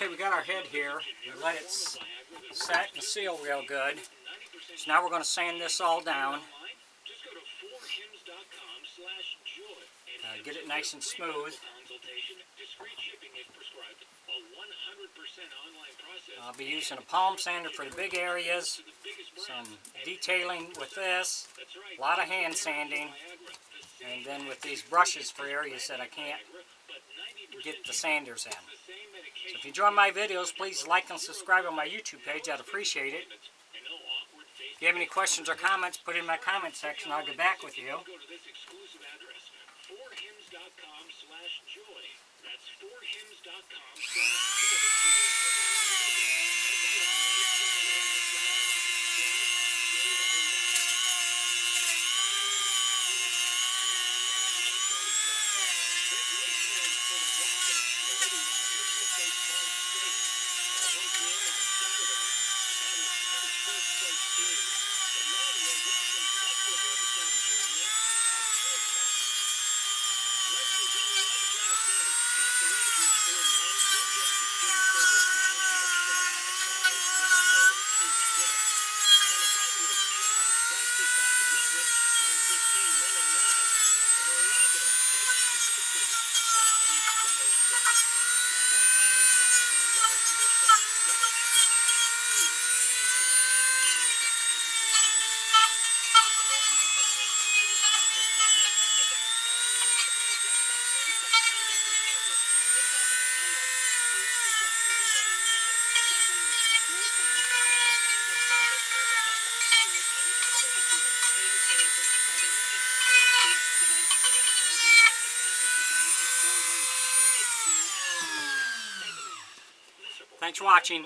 Okay, we got our head here. We let it set and seal real good. So now we're going to sand this all down. Get it nice and smooth. I'll be using a palm sander for the big areas. Some detailing with this. A lot of hand sanding. And then with these brushes for areas that I can't get the sanders in. So if you enjoy my videos, please like and subscribe on my YouTube page. I'd appreciate it. If you have any questions or comments, put it in my comment section. I'll get back with you. Thanks for watching.